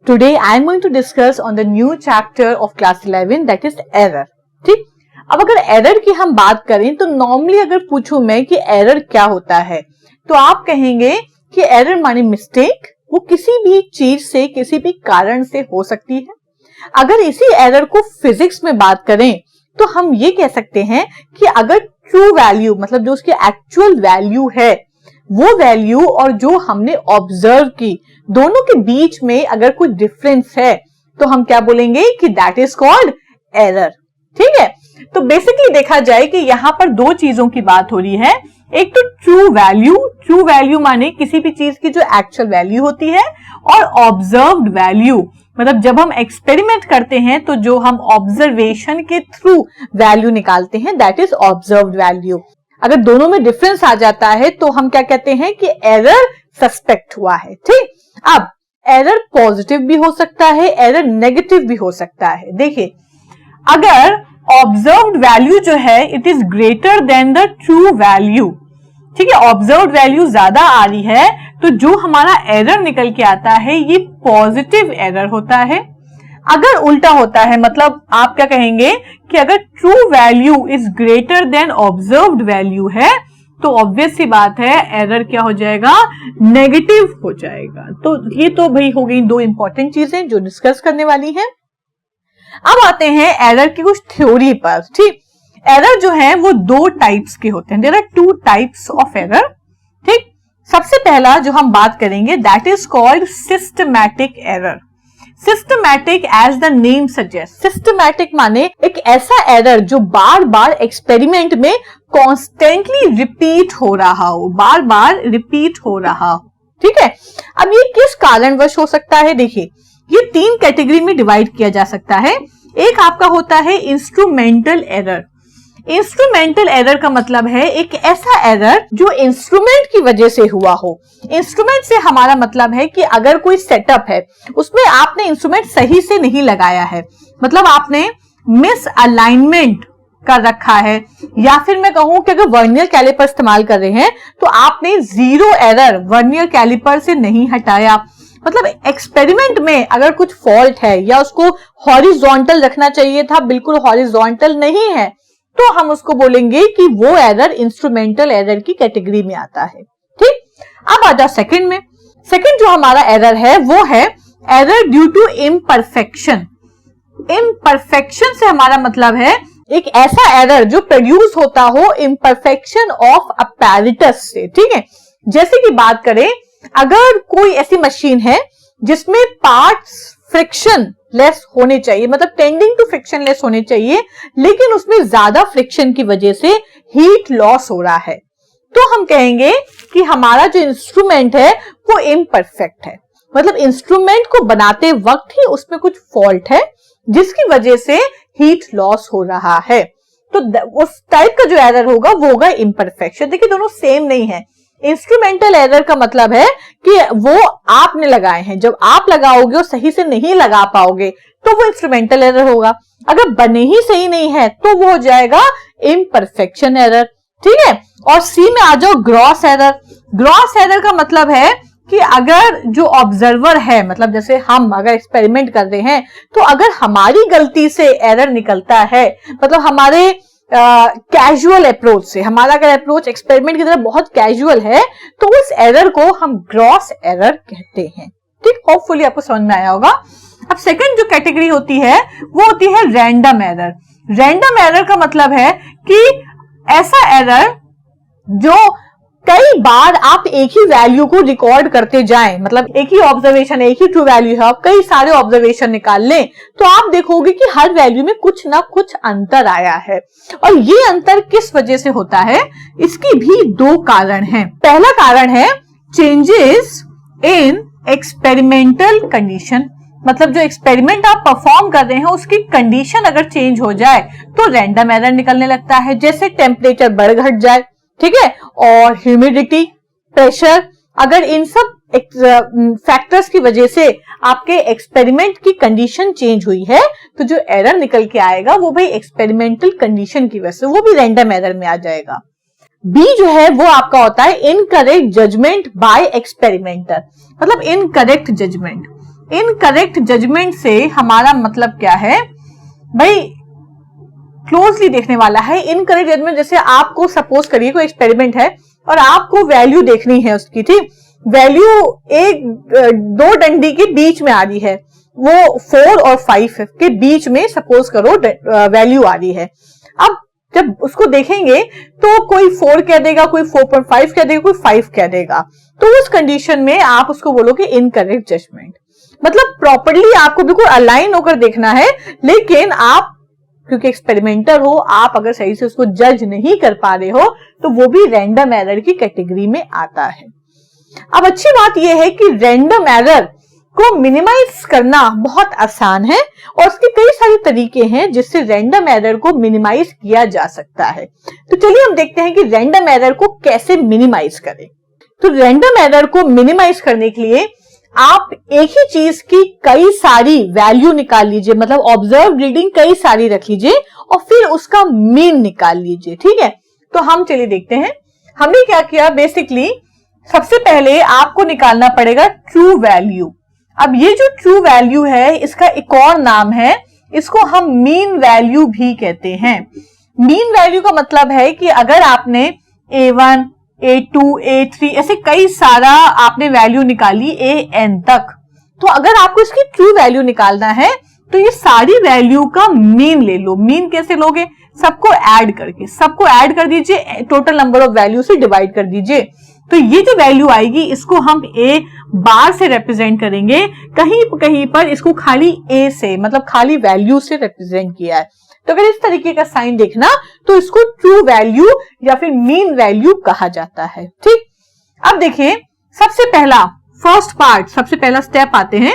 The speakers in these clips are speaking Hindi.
Today I am going to discuss on the new chapter of class 11 that is error. ठीक, अब अगर एरर की हम बात करें तो नॉर्मली अगर पूछूं मैं कि एरर क्या होता है तो आप कहेंगे कि एरर माने मिस्टेक, वो किसी भी चीज से किसी भी कारण से हो सकती है। अगर इसी एरर को फिजिक्स में बात करें तो हम ये कह सकते हैं कि अगर ट्रू वैल्यू मतलब जो उसकी एक्चुअल वैल्यू है वो वैल्यू और जो हमने ऑब्जर्व की दोनों के बीच में अगर कोई डिफरेंस है तो हम क्या बोलेंगे कि दैट इज कॉल्ड एरर। ठीक है, तो बेसिकली देखा जाए कि यहां पर दो चीजों की बात हो रही है। एक तो ट्रू वैल्यू माने किसी भी चीज की जो एक्चुअल वैल्यू होती है, और ऑब्जर्व्ड वैल्यू मतलब जब हम एक्सपेरिमेंट करते हैं तो जो हम ऑब्जर्वेशन के थ्रू वैल्यू निकालते हैं दैट इज ऑब्जर्व्ड वैल्यू। अगर दोनों में डिफरेंस आ जाता है तो हम क्या कहते हैं कि एरर सस्पेक्ट हुआ है। ठीक, अब एरर पॉजिटिव भी हो सकता है, एरर नेगेटिव भी हो सकता है। देखिए, अगर ऑब्जर्व्ड वैल्यू जो है it is greater than the true value, ठीक है, ऑब्जर्व्ड वैल्यू ज्यादा आ रही है तो जो हमारा एरर निकल के आता है ये पॉजिटिव एरर होता है। अगर उल्टा होता है मतलब आप क्या कहेंगे कि अगर true value is greater than observed value है तो ऑब्वियस सी बात है एरर क्या हो जाएगा, नेगेटिव हो जाएगा। तो ये तो भाई हो गई दो इंपॉर्टेंट चीजें जो डिस्कस करने वाली हैं। अब आते हैं एरर की कुछ थ्योरी पर। ठीक, एरर जो है वो दो टाइप्स के होते हैं, there are two types of error. ठीक, सबसे पहला जो हम बात करेंगे that is called systematic error. Systematic as the name suggest, systematic माने एक ऐसा एरर जो बार बार एक्सपेरिमेंट में कॉन्स्टेंटली रिपीट हो रहा हो, बार बार रिपीट हो रहा हो। ठीक है, अब ये किस कारणवश हो सकता है? देखिए, ये तीन कैटेगरी में डिवाइड किया जा सकता है। एक आपका होता है इंस्ट्रूमेंटल एरर। इंस्ट्रूमेंटल एरर का मतलब है एक ऐसा एरर जो इंस्ट्रूमेंट की वजह से हुआ हो। इंस्ट्रूमेंट से हमारा मतलब है कि अगर कोई सेटअप है उसमें आपने इंस्ट्रूमेंट सही से नहीं लगाया है, मतलब आपने मिस अलाइनमेंट कर रखा है, या फिर मैं कहूं कि अगर वर्नियर कैलिपर इस्तेमाल कर रहे हैं तो आपने जीरो एरर वर्नियर कैलिपर से नहीं हटाया। मतलब एक्सपेरिमेंट में अगर कुछ फॉल्ट है या उसको हॉरिजॉन्टल रखना चाहिए था, बिल्कुल हॉरिजॉन्टल नहीं है, तो हम उसको बोलेंगे कि वो एरर इंस्ट्रूमेंटल एरर की कैटेगरी में आता है। ठीक, अब आ जाओ सेकंड में। सेकंड जो हमारा एरर है वो है error due to imperfection. Imperfection से हमारा मतलब है एक ऐसा एरर जो प्रोड्यूस होता हो इम्परफेक्शन ऑफ अपैरेटस से। ठीक है, जैसे कि बात करें, अगर कोई ऐसी मशीन है जिसमें पार्ट्स फ्रिक्शन लेस होने चाहिए, मतलब टेंडिंग टू फ्रिक्शन लेस होने चाहिए, लेकिन उसमें ज्यादा फ्रिक्शन की वजह से हीट लॉस हो रहा है, तो हम कहेंगे कि हमारा जो इंस्ट्रूमेंट है वो इम्परफेक्ट है। मतलब इंस्ट्रूमेंट को बनाते वक्त ही उसमें कुछ फॉल्ट है जिसकी वजह से हीट लॉस हो रहा है, तो उस टाइप का जो एरर होगा वो होगा इम्परफेक्शन। देखिए, दोनों सेम नहीं है। इंस्ट्रूमेंटल एरर का मतलब है कि वो आपने लगाए हैं, जब आप लगाओगे और सही से नहीं लगा पाओगे तो वो इंस्ट्रूमेंटल एरर होगा। अगर बने ही सही नहीं है तो वो हो जाएगा इम्परफेक्शन एरर। ठीक है, और सी में आ जाओ ग्रॉस एरर। ग्रॉस एरर का मतलब है कि अगर जो ऑब्जर्वर है, मतलब जैसे हम अगर एक्सपेरिमेंट कर रहे हैं तो अगर हमारी गलती से एरर निकलता है, मतलब हमारे कैजुअल अप्रोच से, हमारा अगर अप्रोच एक्सपेरिमेंट की तरह बहुत कैजुअल है तो उस एरर को हम ग्रॉस एरर कहते हैं। ठीक, होपफुली आपको समझ में आया होगा। अब सेकंड जो कैटेगरी होती है वो होती है रैंडम एरर। रैंडम एरर का मतलब है कि ऐसा एरर जो कई बार आप एक ही वैल्यू को रिकॉर्ड करते जाएं, मतलब एक ही ऑब्जर्वेशन, एक ही ट्रू वैल्यू है, आप कई सारे ऑब्जर्वेशन निकाल लें तो आप देखोगे कि हर वैल्यू में कुछ ना कुछ अंतर आया है। और ये अंतर किस वजह से होता है, इसकी भी दो कारण हैं। पहला कारण है चेंजेस इन एक्सपेरिमेंटल कंडीशन, मतलब जो एक्सपेरिमेंट आप परफॉर्म कर रहे हैं उसकी कंडीशन अगर चेंज हो जाए तो रैंडम एरर निकलने लगता है। जैसे टेम्परेचर बढ़ घट जाए, ठीक है, और ह्यूमिडिटी, प्रेशर, अगर इन सब फैक्टर्स की वजह से आपके एक्सपेरिमेंट की कंडीशन चेंज हुई है तो जो एरर निकल के आएगा वो भाई एक्सपेरिमेंटल कंडीशन की वजह से, वो भी रैंडम एरर में आ जाएगा। बी जो है वो आपका होता है इनकरेक्ट जजमेंट बाय एक्सपेरिमेंटर, मतलब इनकरेक्ट जजमेंट। इनकरेक्ट जजमेंट से हमारा मतलब क्या है भाई, क्लोजली देखने वाला है। इनकरेक्ट जजमेंट जैसे आपको सपोज करिए कोई एक्सपेरिमेंट है और आपको वैल्यू देखनी है उसकी, ठीक, वैल्यू एक दो डंडी के बीच में आ रही है, वो 4 और 5 के बीच में सपोज करो वैल्यू आ रही है। अब जब उसको देखेंगे तो कोई 4 कह देगा, कोई 4.5 कह देगा, कोई 5 कह देगा, तो उस कंडीशन में आप उसको बोलोगे इनकरेक्ट जजमेंट। मतलब प्रॉपर्ली आपको बिल्कुल अलाइन होकर देखना है, लेकिन आप क्योंकि एक्सपेरिमेंटर हो, आप अगर सही से उसको जज नहीं कर पा रहे हो तो वो भी रैंडम एरर की कैटेगरी में आता है। अब अच्छी बात यह है कि रैंडम एरर को मिनिमाइज करना बहुत आसान है और उसके कई सारे तरीके हैं जिससे रैंडम एरर को मिनिमाइज किया जा सकता है। तो चलिए हम देखते हैं कि रैंडम एरर को कैसे मिनिमाइज करें। तो रैंडम एरर को मिनिमाइज करने के लिए आप एक ही चीज की कई सारी वैल्यू निकाल लीजिए, मतलब ऑब्जर्व रीडिंग कई सारी रख लीजिए और फिर उसका मीन निकाल लीजिए, ठीक है। तो हम चलिए देखते हैं हमने क्या किया। बेसिकली सबसे पहले आपको निकालना पड़ेगा ट्रू वैल्यू। अब ये जो ट्रू वैल्यू है इसका एक और नाम है, इसको हम मीन वैल्यू भी कहते हैं। मीन वैल्यू का मतलब है कि अगर आपने A1, A2, A3 ऐसे कई सारा आपने वैल्यू निकाली AN तक, तो अगर आपको इसकी ट्रू वैल्यू निकालना है तो ये सारी वैल्यू का मीन ले लो। मीन कैसे लोगे? सबको ऐड करके, सबको ऐड कर दीजिए, टोटल नंबर ऑफ वैल्यू से डिवाइड कर दीजिए। तो ये जो वैल्यू आएगी इसको हम A बार से रिप्रेजेंट करेंगे, कहीं पर इसको खाली A से, मतलब खाली वैल्यू से रिप्रेजेंट किया है। तो अगर इस तरीके का साइन देखना तो इसको ट्रू वैल्यू या फिर मीन वैल्यू कहा जाता है, ठीक। अब देखिए सबसे पहला फर्स्ट पार्ट, सबसे पहला स्टेप आते हैं,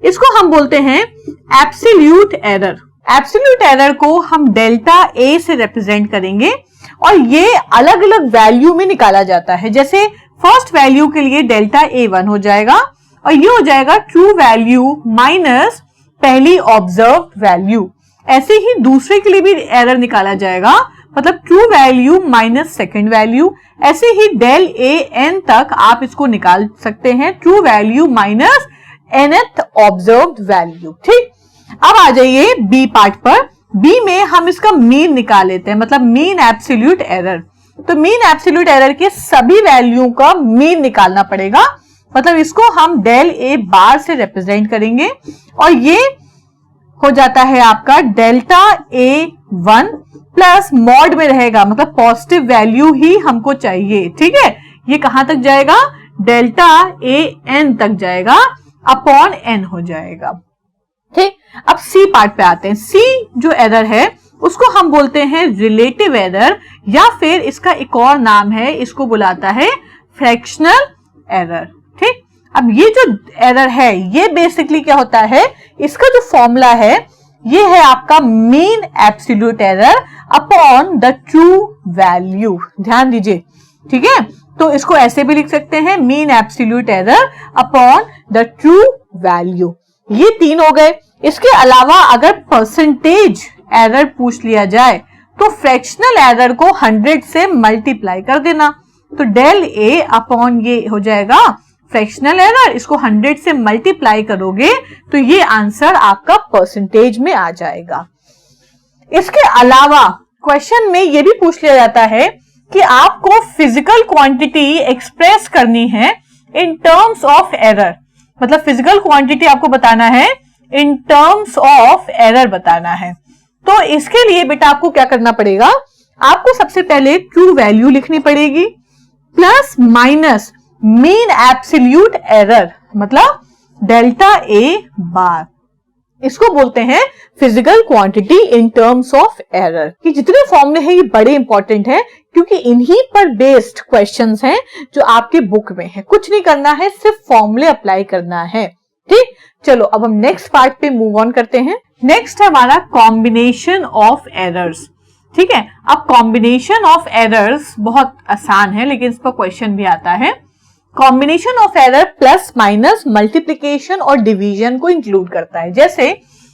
इसको हम बोलते हैं एब्सोल्यूट एरर। एब्सोल्यूट एरर को हम डेल्टा A से रिप्रेजेंट करेंगे और ये अलग अलग वैल्यू में निकाला जाता है। जैसे फर्स्ट वैल्यू के लिए डेल्टा A1 हो जाएगा और ये हो जाएगा ट्रू वैल्यू माइनस पहली ऑब्जर्व वैल्यू। ऐसे ही दूसरे के लिए भी एरर निकाला जाएगा, मतलब true value minus second value. ऐसे ही डेल AN तक आप इसको निकाल सकते हैं, true value minus nth observed value, ठीक। अब आ जाइए बी पार्ट पर। बी में हम इसका मीन निकाल लेते हैं, मतलब मीन एब्सोल्यूट एरर। तो मीन एब्सोल्यूट एरर के सभी वैल्यू का मीन निकालना पड़ेगा, मतलब इसको हम डेल A बार से रिप्रेजेंट करेंगे और ये हो जाता है आपका डेल्टा A1 प्लस मॉड में रहेगा, मतलब पॉजिटिव वैल्यू ही हमको चाहिए, ठीक है। ये कहां तक जाएगा? डेल्टा AN तक जाएगा, अपॉन n हो जाएगा, ठीक। अब सी पार्ट पे आते हैं। सी जो एरर है उसको हम बोलते हैं रिलेटिव एरर, या फिर इसका एक और नाम है, इसको बुलाता है फ्रैक्शनल एरर, ठीक। अब ये जो एरर है ये बेसिकली क्या होता है, इसका जो फॉर्मूला है ये है आपका mean absolute error upon the true value. ध्यान दीजिए, ठीक है। तो इसको ऐसे भी लिख सकते हैं, mean absolute error upon the true value. ये तीन हो गए। इसके अलावा अगर परसेंटेज एरर पूछ लिया जाए तो फ्रैक्शनल एरर को 100 से मल्टीप्लाई कर देना, तो डेल A अपॉन ये हो जाएगा फ्रैक्शनल एरर, इसको 100 से मल्टीप्लाई करोगे तो ये आंसर आपका परसेंटेज में आ जाएगा। इसके अलावा क्वेश्चन में ये भी पूछ लिया जाता है कि आपको फिजिकल क्वांटिटी एक्सप्रेस करनी है इन टर्म्स ऑफ एरर, मतलब फिजिकल क्वांटिटी आपको बताना है इन टर्म्स ऑफ एरर बताना है। तो इसके लिए बेटा आपको क्या करना पड़ेगा, आपको सबसे पहले ट्रू वैल्यू लिखनी पड़ेगी plus minus mean absolute error, मतलब डेल्टा A बार। इसको बोलते हैं physical quantity in terms of error. कि जितने फॉर्मूले हैं ये बड़े इंपॉर्टेंट हैं क्योंकि इन्हीं पर बेस्ड क्वेश्चंस हैं जो आपके बुक में है। कुछ नहीं करना है, सिर्फ फॉर्मूले अप्लाई करना है, ठीक। चलो अब हम नेक्स्ट पार्ट पे मूव ऑन करते हैं। नेक्स्ट है हमारा कॉम्बिनेशन ऑफ एरर्स, ठीक है। अब कॉम्बिनेशन ऑफ एरर्स बहुत आसान है लेकिन इस पर क्वेश्चन भी आता है। Combination of error plus minus multiplication और डिवीजन को इंक्लूड करता है। जैसे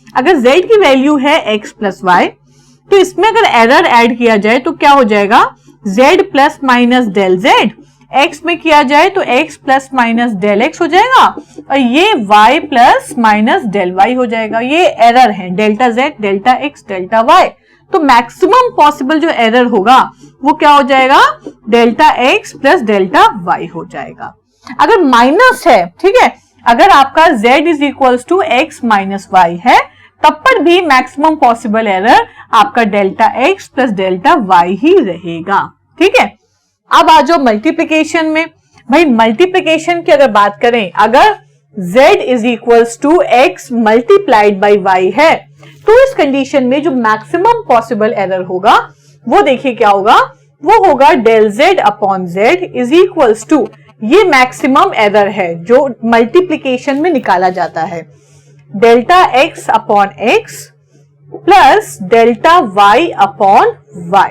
अगर z की वैल्यू है x प्लस वाई, तो इसमें अगर एरर ऐड किया जाए तो क्या हो जाएगा, z plus minus del z, x में किया जाए तो x plus minus del x हो जाएगा और ये y plus minus del y हो जाएगा। ये एरर है, delta z, delta x, delta y। तो मैक्सिमम पॉसिबल जो एरर होगा वो क्या हो जाएगा, delta x plus delta y हो जाएगा। अगर माइनस है, ठीक है, अगर आपका z is equals to x minus y है, तब पर भी मैक्सिमम पॉसिबल एरर आपका delta x plus delta y ही रहेगा। ठीक है, अब आ जाओ मल्टीप्लीकेशन में। भाई मल्टीप्लीकेशन की अगर बात करें, अगर z is equals to x multiplied by y है, तो इस कंडीशन में जो मैक्सिमम पॉसिबल एरर होगा वो देखिए क्या होगा, वो होगा del z upon z is equals to, ये मैक्सिमम एरर है जो मल्टीप्लीकेशन में निकाला जाता है, delta x upon x plus delta y upon y।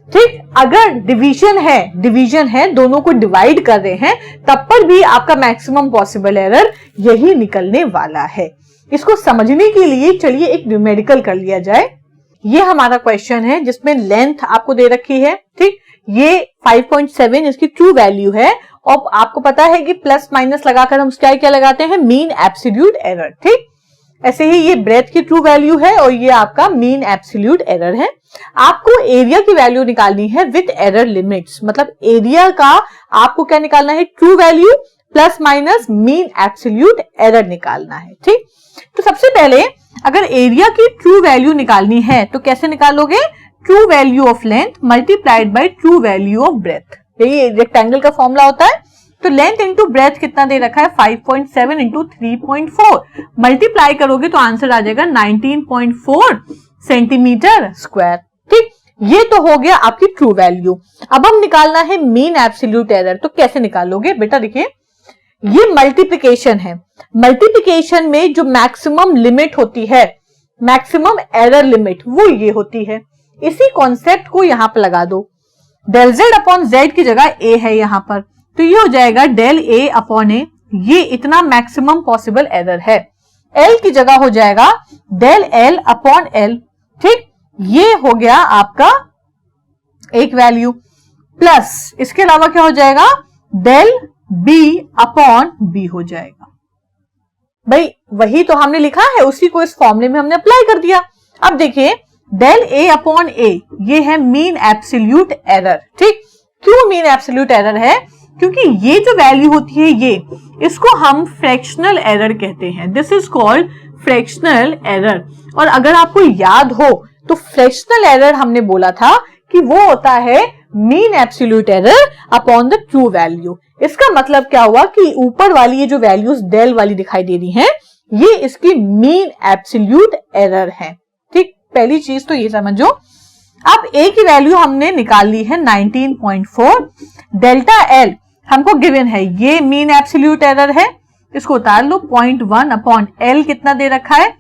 ठीक, अगर डिवीजन है, दोनों को डिवाइड कर रहे हैं, तब पर भी आपका मैक्सिमम पॉसिबल एरर यही निकलने वाला है। इसको समझने के लिए चलिए एक न्यूमेरिकल कर लिया जाए। ये हमारा क्वेश्चन है जिसमें लेंथ आपको दे रखी है। ठीक, ये 5.7 इसकी ट्रू वैल्यू है और आपको पता है कि प्लस माइनस लगाकर हम क्या लगाते हैं, मीन एब्सोल्यूट एरर। ठीक, ऐसे ही ये ब्रेथ की ट्रू वैल्यू है और ये आपका मीन एब्सोल्यूट एरर है। आपको एरिया की वैल्यू निकालनी है विथ एरर लिमिट्स, मतलब एरिया का आपको क्या निकालना है, true value plus minus mean absolute error निकालना है। ठीक, तो सबसे पहले अगर एरिया की ट्रू वैल्यू निकालनी है तो कैसे निकालोगे, true value of length multiplied by true value of breadth, यही रेक्टेंगल का फॉर्मूला होता है। तो लेंथ इंटू ब्रेथ कितना दे रखा है, 5.7 इंटू 3.4, मल्टीप्लाई करोगे तो आंसर आ जाएगा 19.4 सेंटीमीटर स्क्वायर। ठीक, ये तो हो गया आपकी ट्रू वैल्यू। अब हम निकालना है मीन एब्सोल्यूट एरर, तो कैसे निकालोगे बेटा, देखिए ये मल्टीप्लिकेशन है, मल्टीप्लिकेशन में जो मैक्सिमम लिमिट होती है, मैक्सिमम एरर लिमिट, वो ये होती है। इसी कॉन्सेप्ट को यहां पर लगा दो, डेल z अपॉन z की जगह a है यहां पर, तो ये हो जाएगा डेल a अपॉन a, ये इतना मैक्सिमम पॉसिबल एरर है। l की जगह हो जाएगा डेल l अपॉन l। ठीक, ये हो गया आपका एक वैल्यू, प्लस इसके अलावा क्या हो जाएगा, डेल b अपॉन b हो जाएगा। भाई वही तो हमने लिखा है, उसी को इस फॉर्मूले में हमने अप्लाई कर दिया। अब देखिए डेल a अपॉन a, ये है मीन एब्सोल्यूट एरर। ठीक, क्यों मीन एब्सोल्यूट एरर है, क्योंकि ये जो वैल्यू होती है ये, इसको हम फ्रैक्शनल एरर कहते हैं, this is called fractional error. और अगर आपको याद हो तो फ्रैक्शनल एरर हमने बोला था कि वो होता है mean absolute error upon the true value. इसका मतलब क्या हुआ कि ऊपर वाली ये जो वैल्यूज डेल वाली दिखाई दे रही हैं, ये इसकी मीन एब्सोल्यूट एरर है। ठीक, पहली चीज तो ये समझो। अब a की वैल्यू हमने निकाल ली है 19.4, डेल्टा l हमको गिवन है, ये मीन एब्सोल्यूट एरर है, इसको उतार लो, 0.1 अपॉन l कितना दे रखा है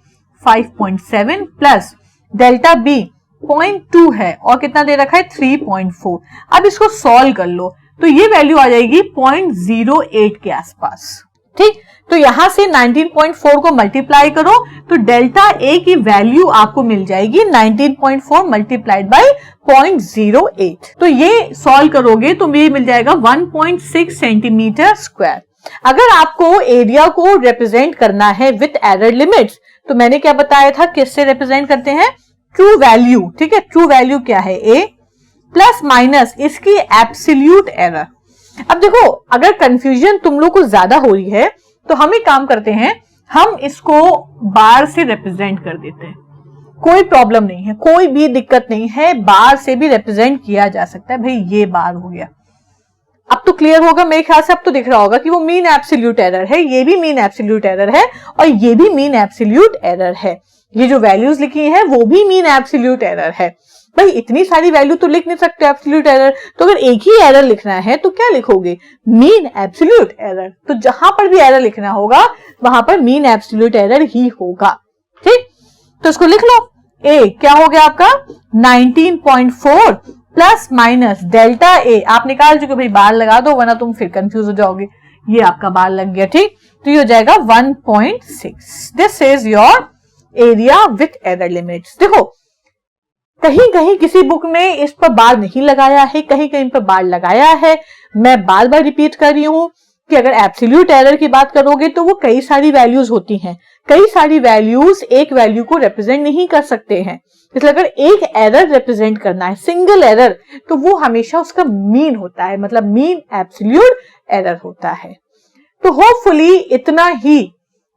5.7 प्लस डेल्टा b 0.2 है और कितना दे रखा है 3.4। अब इसको सॉल्व कर लो तो ये वैल्यू आ जाएगी 0.08 के आसपास। ठीक, तो यहां से 19.4 को मल्टीप्लाई करो तो डेल्टा a की वैल्यू आपको मिल जाएगी 19.4 मल्टीप्लाइड बाय 0.08। तो ये सॉल्व करोगे तो ये मिल जाएगा 1.6 सेंटीमीटर स्क्वायर। अगर आपको एरिया को रिप्रेजेंट करना है विथ एरर लिमिट्स, तो मैंने क्या बताया था, किससे रिप्रेजेंट करते हैं, ट्रू वैल्यू। ठीक है, ट्रू वैल्यू क्या है, a प्लस माइनस इसकी एब्सोल्यूट एरर। अब देखो अगर कंफ्यूजन तुम लोग को ज्यादा हो रही है तो हम एक काम करते हैं, हम इसको बार से रिप्रेजेंट कर देते हैं, कोई प्रॉब्लम नहीं है, कोई भी दिक्कत नहीं है, बार से भी रिप्रेजेंट किया जा सकता है। भाई ये बार हो गया, अब तो क्लियर होगा मेरे ख्याल से, अब तो दिख रहा होगा कि वो मीन एब्सोल्यूट एरर है, ये भी मीन एब्सोल्यूट एरर है और ये भी मीन एब्सोल्यूट एरर है। ये जो वैल्यूज लिखी हैं वो भी मीन एब्सोल्यूट एरर है। भाई इतनी सारी वैल्यू तो लिख नहीं सकते एब्सोल्यूट एरर, तो अगर एक ही एरर लिखना है तो क्या लिखोगे, मीन एब्सोल्यूट एरर। तो जहां पर भी एरर लिखना होगा वहां पर मीन एब्सोल्यूट एरर ही होगा। ठीक, तो इसको लिख लो, ए क्या हो गया आपका 19.4 प्लस माइनस डेल्टा ए, आप निकाल चुके भाई, बार लगा दो वरना तुम फिर कंफ्यूज हो जाओगे। ये आपका बार लग गया। ठीक, तो ये हो जाएगा 1.6। This is your area with error limits. देखो कहीं कहीं किसी बुक में इस पर बार नहीं लगाया है, कहीं कहीं पर बार लगाया है। मैं बार बार रिपीट कर रही हूं कि अगर एब्सोल्यूट एरर की बात करोगे तो वो कई सारी वैल्यूज होती हैं, कई सारी वैल्यूज एक वैल्यू को रिप्रेजेंट नहीं कर सकते हैं। इसलिए अगर एक एरर रिप्रेजेंट करना है, सिंगल एरर, तो वो हमेशा उसका मीन होता है, मतलब मीन एब्सोल्यूट एरर होता है। तो होपफुली इतना ही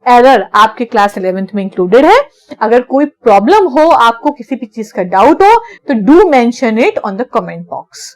एरर आपके क्लास 11th में इंक्लूडेड है। अगर कोई प्रॉब्लम हो, आपको किसी भी चीज का डाउट हो, तो do mention it on the comment box.